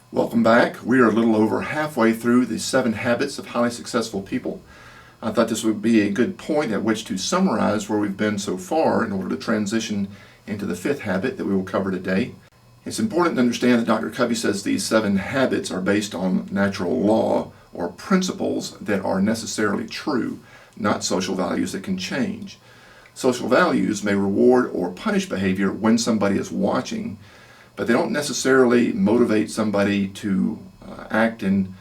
Welcome back. We are a little over halfway through the 7 Habits of Highly Successful People. I thought this would be a good point at which to summarize where we've been so far in order to transition into the 5th habit that we will cover today. It's important to understand that Dr. Covey says these 7 habits are based on natural law or principles that are necessarily true, not social values that can change. Social values may reward or punish behavior when somebody is watching, but they don't necessarily motivate somebody to act in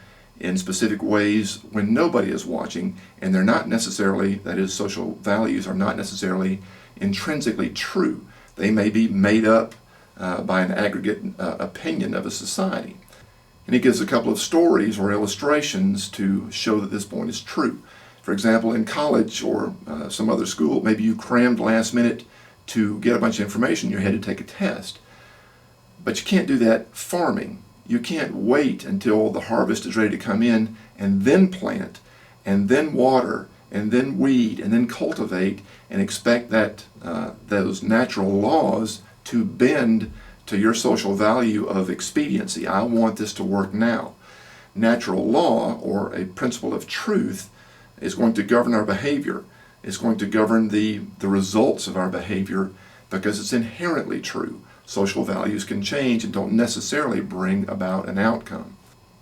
specific ways when nobody is watching, and they're not necessarily, that is, social values are not necessarily intrinsically true. They may be made up by an aggregate opinion of a society. And he gives a couple of stories or illustrations to show that this point is true. For example, in college or some other school, maybe you crammed last minute to get a bunch of information. You had to take a test. But you can't do that farming. You can't wait until the harvest is ready to come in and then plant, and then water, and then weed, and then cultivate, and expect that those natural laws to bend to your social value of expediency. I want this to work now. Natural law, or a principle of truth, is going to govern our behavior. It's going to govern the results of our behavior because it's inherently true. Social values can change and don't necessarily bring about an outcome.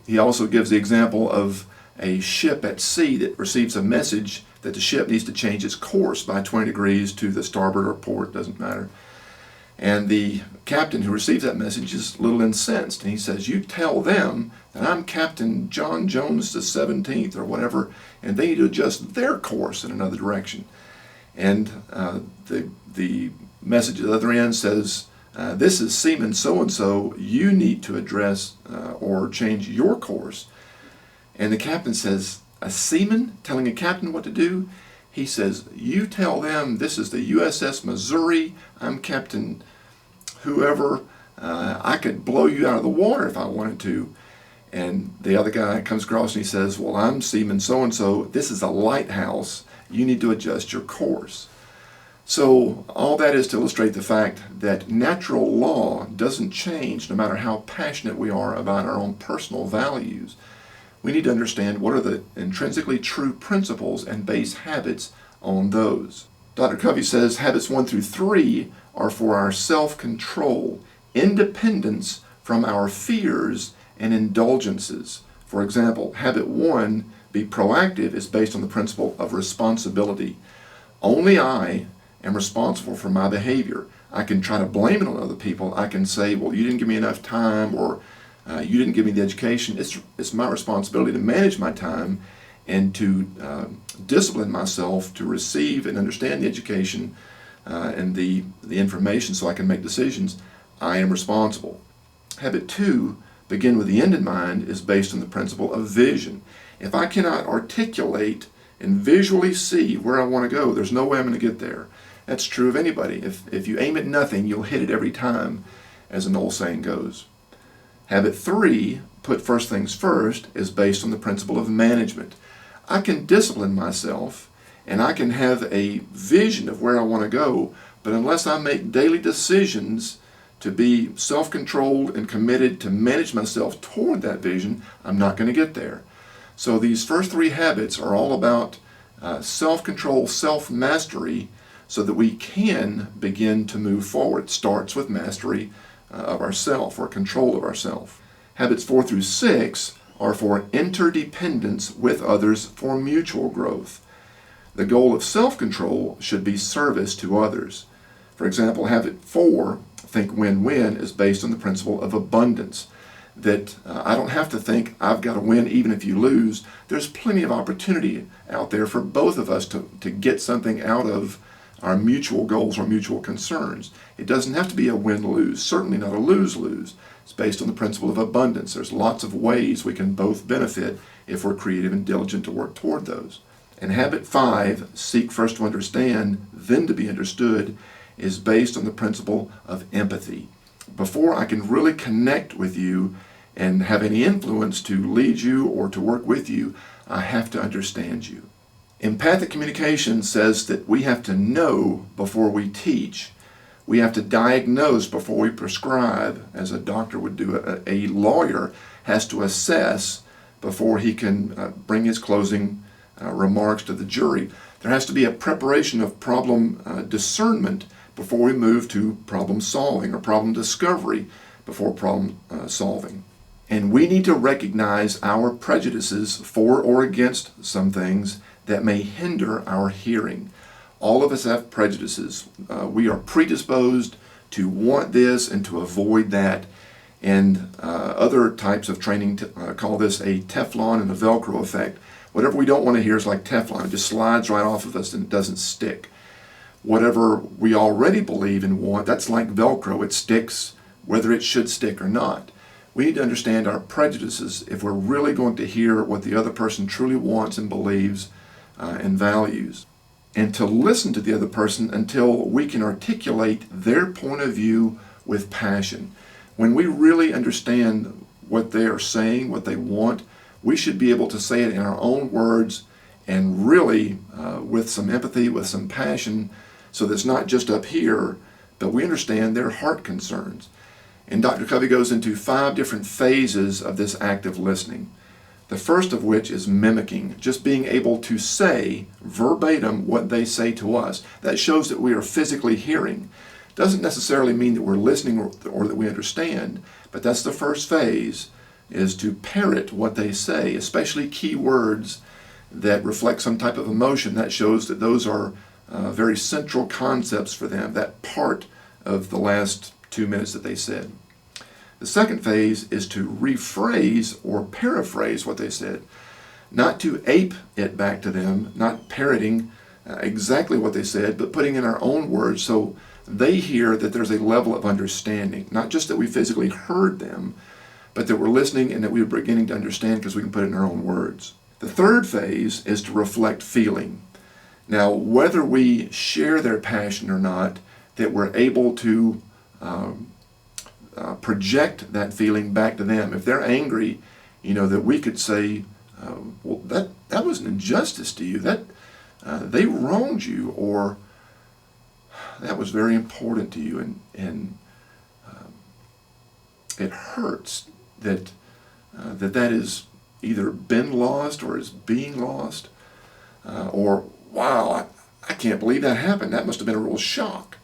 He also gives the example of a ship at sea that receives a message that the ship needs to change its course by 20 degrees to the starboard or port, doesn't matter. And the captain who receives that message is a little incensed, and he says, "You tell them that I'm Captain John Jones the 17th or whatever, and they need to adjust their course in another direction." And the message at the other end says, "This is Seaman so-and-so, you need to address or change your course." And the captain says, "A seaman telling a captain what to do?" He says, "You tell them this is the USS Missouri, I'm Captain whoever, I could blow you out of the water if I wanted to." And the other guy comes across and he says, "Well, I'm Seaman so-and-so, this is a lighthouse, you need to adjust your course." So all that is to illustrate the fact that natural law doesn't change no matter how passionate we are about our own personal values. We need to understand what are the intrinsically true principles and base habits on those. Dr. Covey says habits 1 through 3 are for our self-control, independence from our fears and indulgences. For example, habit 1, be proactive, is based on the principle of responsibility. Only I am responsible for my behavior. I can try to blame it on other people. I can say, "Well, you didn't give me enough time," or "You didn't give me the education." It's my responsibility to manage my time and to discipline myself to receive and understand the education and the information so I can make decisions. I am responsible. Habit 2, begin with the end in mind, is based on the principle of vision. If I cannot articulate and visually see where I want to go, there's no way I'm going to get there. That's true of anybody. If you aim at nothing, you'll hit it every time, as an old saying goes. Habit 3, put first things first, is based on the principle of management. I can discipline myself and I can have a vision of where I want to go, but unless I make daily decisions to be self-controlled and committed to manage myself toward that vision, I'm not going to get there. So these first 3 habits are all about self-control, self-mastery, so that we can begin to move forward. It starts with mastery of ourself or control of ourself. Habits 4 through 6 are for interdependence with others for mutual growth. The goal of self-control should be service to others. For example, habit 4, think win-win, is based on the principle of abundance. That I don't have to think I've got to win even if you lose. There's plenty of opportunity out there for both of us to get something out of our mutual goals or mutual concerns. It doesn't have to be a win-lose, certainly not a lose-lose. It's based on the principle of abundance. There's lots of ways we can both benefit if we're creative and diligent to work toward those. And habit 5, seek first to understand, then to be understood, is based on the principle of empathy. Before I can really connect with you and have any influence to lead you or to work with you, I have to understand you. Empathic communication says that we have to know before we teach. We have to diagnose before we prescribe, as a doctor would do. A lawyer has to assess before he can bring his closing remarks to the jury. There has to be a preparation of problem discernment before we move to problem solving, or problem discovery before problem solving. And we need to recognize our prejudices for or against some things that may hinder our hearing. All of us have prejudices. We are predisposed to want this and to avoid that. And other types of training call this a Teflon and a Velcro effect. Whatever we don't want to hear is like Teflon. It just slides right off of us and it doesn't stick. Whatever we already believe and want, that's like Velcro. It sticks whether it should stick or not. We need to understand our prejudices if we're really going to hear what the other person truly wants and believes and values. And to listen to the other person until we can articulate their point of view with passion. When we really understand what they are saying, what they want, we should be able to say it in our own words and really with some empathy, with some passion, so that it's not just up here, but we understand their heart concerns. And Dr. Covey goes into 5 different phases of this active listening. The first of which is mimicking, just being able to say verbatim what they say to us. That shows that we are physically hearing. Doesn't necessarily mean that we're listening or that we understand, but that's the first phase, is to parrot what they say, especially key words that reflect some type of emotion. That shows that those are very central concepts for them, that part of the last 2 minutes that they said. The second phase is to rephrase or paraphrase what they said, not to ape it back to them, not parroting exactly what they said, but putting in our own words so they hear that there's a level of understanding, not just that we physically heard them, but that we're listening and that we're beginning to understand because we can put it in our own words. The third phase is to reflect feeling. Now, whether we share their passion or not, that we're able to project that feeling back to them. If they're angry, that we could say, well, that was an injustice to you. That they wronged you, or that was very important to you, and it hurts that that is either been lost or is being lost, or wow, I can't believe that happened. That must have been a real shock.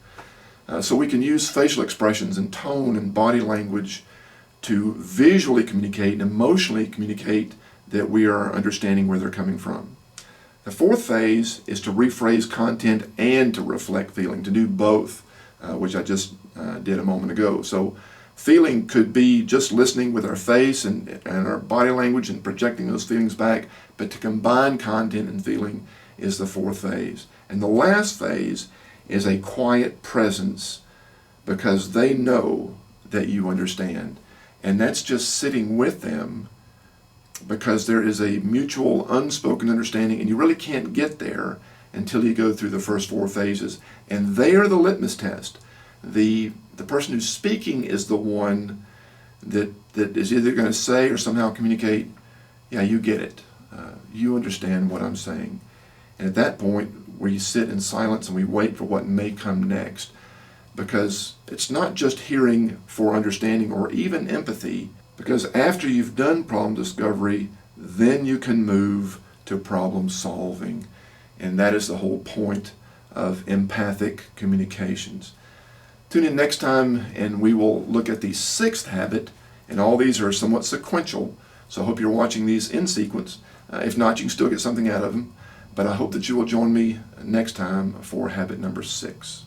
So we can use facial expressions and tone and body language to visually communicate and emotionally communicate that we are understanding where they're coming from. The fourth phase is to rephrase content and to reflect feeling, to do both, which I just did a moment ago. So feeling could be just listening with our face and our body language and projecting those feelings back, but to combine content and feeling is the fourth phase. And the last phase is a quiet presence, because they know that you understand. And that's just sitting with them, because there is a mutual unspoken understanding, and you really can't get there until you go through the first 4 phases. And they are the litmus test. The person who's speaking is the one that is either going to say or somehow communicate, yeah, you get it. You understand what I'm saying. And at that point, we sit in silence and we wait for what may come next. Because it's not just hearing for understanding or even empathy, because after you've done problem discovery, then you can move to problem solving. And that is the whole point of empathic communications. Tune in next time and we will look at the 6th habit, and all these are somewhat sequential, so I hope you're watching these in sequence. If not, you can still get something out of them, but I hope that you will join me next time for habit number 6.